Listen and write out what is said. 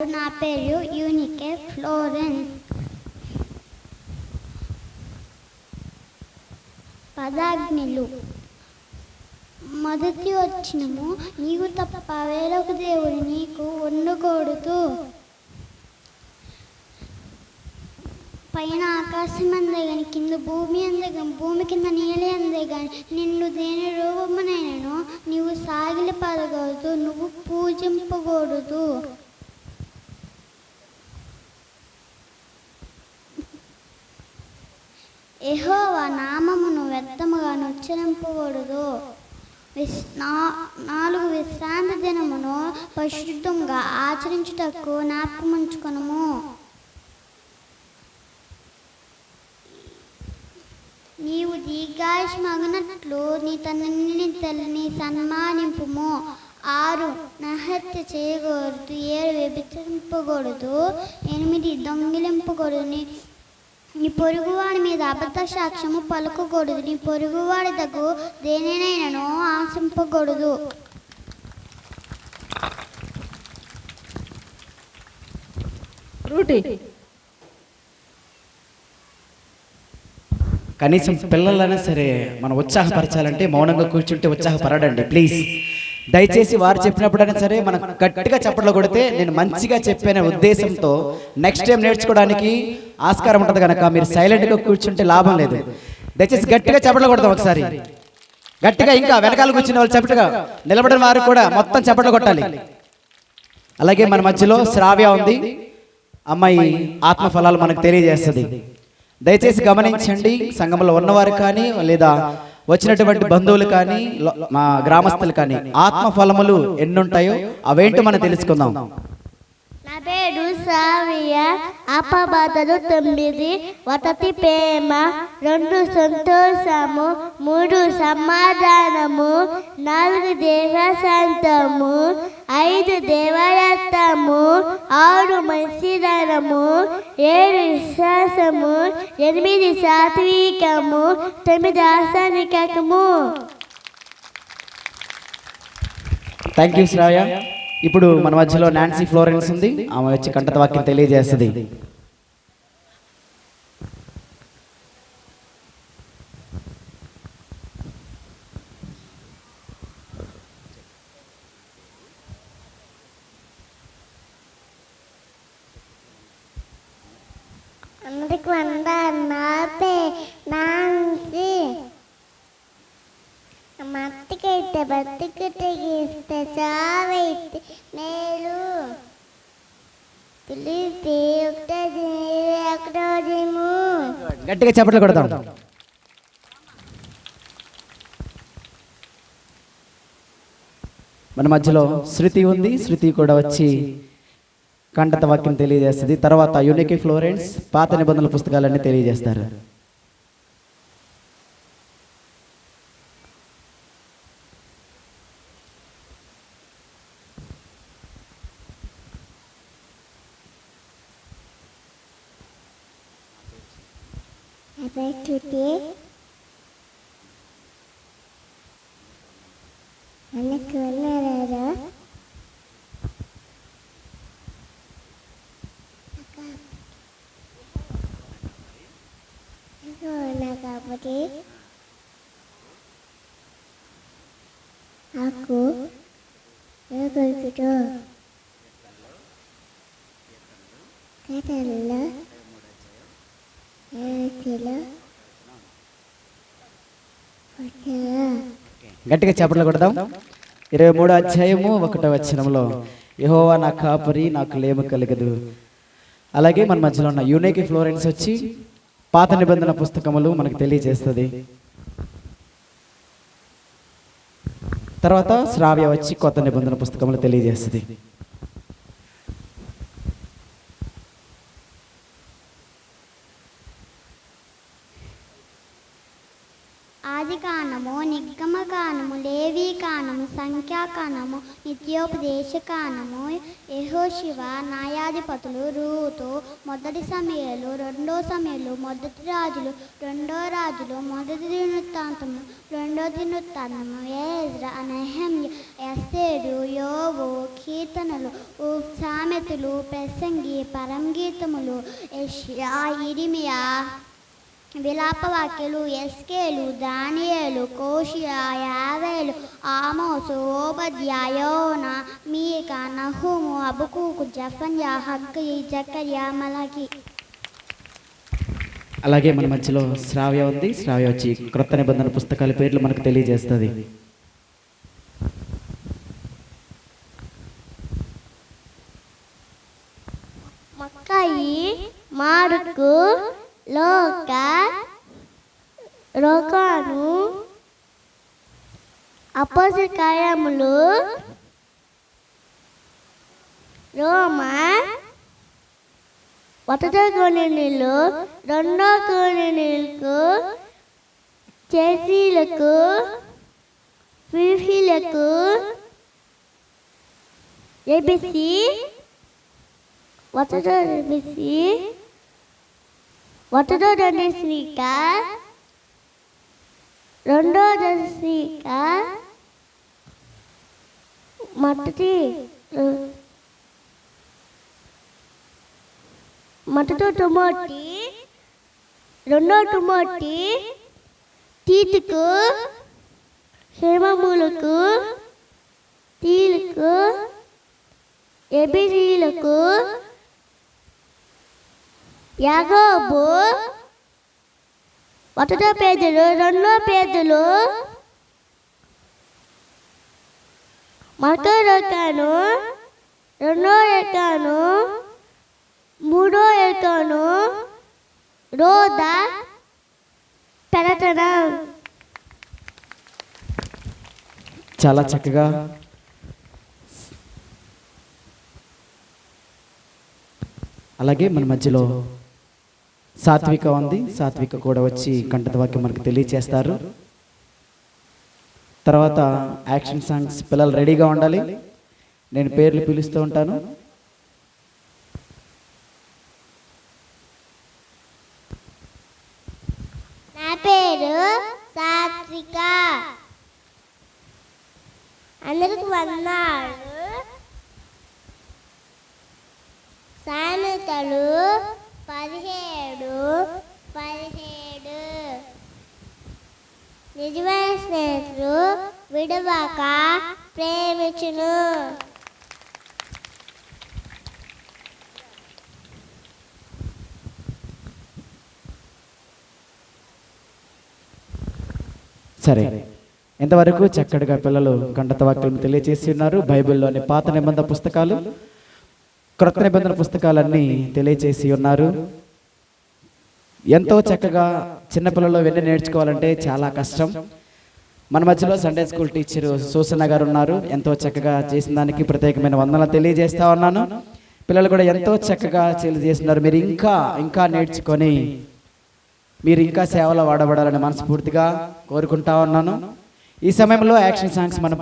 నా పేరు యూనికే ఫ్లోరెన్స్. పదాజ్ఞలు. మొదటి వచ్చినము, నీవు తప్ప వేరొక దేవుడు నీకు ఉండకూడదు. పైన ఆకాశం అందే గాని, కింద భూమి అందే గాని, భూమి కింద నీళ్ళే అందే గాని, నిన్ను దేని రూపమునైనను నీవు సాగిలి పడకూడదు, నువ్వు పూజింపకూడదు. యెహోవా నామమును వ్యర్థముగా ఉచ్చరింపకూడదు. 4 విశ్రాంతి దినమును పరిశుద్ధంగా ఆచరించుటకు జ్ఞాపకముంచుకొనుము. నీవు దీర్ఘాయుష్మగునట్లు నీ తండ్రిని నీ తల్లిని సన్మానింపుము. 6 నరహత్య చేయకూడదు. 7 వ్యభిచరింపకూడదు. 8 దొంగిలింపకూడదు. నీ పొరుగువాడి మీద అబద్ధ సాక్ష్యము పలుకకూడదు. నీ పొరుగువాడి దగ్గు దేనినైనాను ఆశింపకూడదు. కనీసం పిల్లలైనా సరే మనం ఉత్సాహపరచాలంటే మౌనంగా కూర్చుంటే ఉత్సాహపరడండి ప్లీజ్. దయచేసి వారు చెప్పినప్పుడైనా సరే మనం గట్టిగా చప్పట్లు కొడితే నేను మంచిగా చెప్పిన ఉద్దేశంతో నెక్స్ట్ టైం నేర్చుకోవడానికి ఆస్కారం ఉంటుంది కనుక మీరు సైలెంట్గా కూర్చుంటే లాభం లేదు. దయచేసి గట్టిగా చప్పట్లు కొడతాం ఒకసారి గట్టిగా. ఇంకా వెనకాల కూర్చున్న వాళ్ళు చప్పటగా, నిలబడిన వారు కూడా మొత్తం చప్పట్లు కొట్టాలి. అలాగే మన మధ్యలో శ్రావ్య ఉంది, అమ్మాయి ఆత్మఫలాలు మనకు తెలియజేస్తుంది. దయచేసి గమనించండి, సంఘంలో ఉన్నవారు కానీ లేదా వచ్చినటువంటి బంధువులు కానీ మా గ్రామస్తులు కానీ ఆత్మఫలములు ఎన్నుంటాయో అవేంటో మనం తెలుసుకుందాం. నా పేరు శ్రావ్య. అపబాధలు 9, 1 ప్రేమ, 2 సంతోషము, 3 సమాధానము, 4 దేవశాంతము, 5 దేవరత్నము, 6 మంచిదనము, 7 విశ్వాసము, 8 సాత్వికము, 9 ఆశానికము. థ్యాంక్ యూ శ్రావ్య. ఇప్పుడు మన మధ్యలో నాన్సీ ఫ్లోరెన్స్ ఉంది, ఆమె వచ్చి కంఠత వాక్యం తెలియజేస్తుంది. అందరికి వందనాలు. నా పేరు నాన్సీ. మట్టికైతే బతికితే చావైతే మేలు. పిలిపి గట్టిగా చప్పట్లు కొడతాం. మన మధ్యలో శృతి ఉంది, శృతి కూడా వచ్చి కంఠత వాక్యం తెలియజేస్తుంది. తర్వాత యూనికే ఫ్లోరెన్స్ పాత నిబంధనల పుస్తకాలన్నీ తెలియజేస్తారు. అన్నకు ఉన్నారా? కాబట్టి నాకు కొడుకుతో కథల్లో గట్టిగా చప్పట్లు కొడదాం. 23వ అధ్యాయము 1వ వచనంలో యెహోవా నా కాపరి, నాకు లేమి కలగదు. అలాగే మన మధ్యలో ఉన్న యూనికే ఫ్లోరెన్స్ వచ్చి పాత నిబంధన పుస్తకములు మనకు తెలియజేస్తుంది. తర్వాత శ్రావ్య వచ్చి కొత్త నిబంధన పుస్తకములు తెలియజేస్తుంది. ఆది కాండము, నిగమ కాండము, లేవి కాండము, సంఖ్యాకాండము, నిత్యోపదేశ కాండము, యెహోషువ, న్యాయాధిపతులు, రూతు, మొదటి సమూయేలు, రెండో సమూయేలు, మొదటి రాజులు, రెండో రాజులు, మొదటి దినవృత్తాంతము, రెండో దినవృత్తాంతము, ఎజ్రా, నెహెమ్యా, ఎస్తేరు, యోబు, కీర్తనలు, సామెతలు, ప్రసంగి, పరంగీతములు, యెషయా, ఇర్మీయా, విలాపవాక్యాలు, ఎస్కేలు, దానియేలు, హోషేయ, యోవేలు, ఆమోసు, ఓబద్యా, యోనా, మీకా, నహూము, హబక్కూకు, జెఫన్యా, హగ్గయి, జకర్యా, మలాకి. అలాగే మన మధ్యలో శ్రావ్య ఉంది. శ్రావ్య వచ్చి క్రొత్త నిబంధన పుస్తకాల పేర్లు మనకు తెలియజేస్తుంది. మక్కాయి, మార్కు, లూకా, యోహాను, అపోస్తల కార్యములు, రోమా, మొదటి కొరింథీయులు, రెండో కొరింథీయులకు, చేసీలకు, ఫిలిప్పీలకు, ఏబిసి, మొదటి ఏబిసి, మొదటి దశనిక, రెండో దశనిక, మొదటి తిమోతి, రెండో తిమోతి, తీతుకు, హేమములకు, తీలకు, ఎబిసీలకు, యాకోబు, మొదటి పేతురు, రెండో పేతురు, మొదటి యోహాను, రెండో యోహాను, మూడో యోహాను, రోదా, ప్రకటన. చాలా చక్కగా అలాగే మన మధ్యలో సాత్విక ఉంది. సాత్విక కూడా వచ్చి కంఠత వాక్యం మనకు తెలియచేస్తారు. తర్వాత యాక్షన్ సాంగ్స్. పిల్లలు రెడీగా ఉండాలి. నేను పేర్లు పిలుస్తూ ఉంటాను. నా పేరు సాత్విక. అందరికి వందనాలు. సామెతలు 17:17. నిజమైన స్నేహితులు విడవక ప్రేమించును. సరే, ఇంతవరకు చక్కటిగా పిల్లలు కంఠత వాక్యాలను తెలియజేసి ఉన్నారు. బైబిల్లోని పాత నిబంధన పుస్తకాలు, క్రొత్త నిబంధన పుస్తకాలన్నీ తెలియజేసి ఉన్నారు. ఎంతో చక్కగా చిన్నపిల్లలు వెన్న నేర్చుకోవాలంటే చాలా కష్టం. మన మధ్యలో సండే స్కూల్ టీచర్ సూసన్న గారు ఉన్నారు. ఎంతో చక్కగా చేసిన దానికి ప్రత్యేకమైన వందనలు తెలియజేస్తా ఉన్నాను. పిల్లలు కూడా ఎంతో చక్కగా తెలియజేస్తున్నారు. మీరు ఇంకా ఇంకా నేర్చుకొని మీరు ఇంకా సేవలో వాడబడాలని మనస్ఫూర్తిగా కోరుకుంటా ఉన్నాను. ఈ సమయంలో యాక్షన్ సాంగ్స్ మనం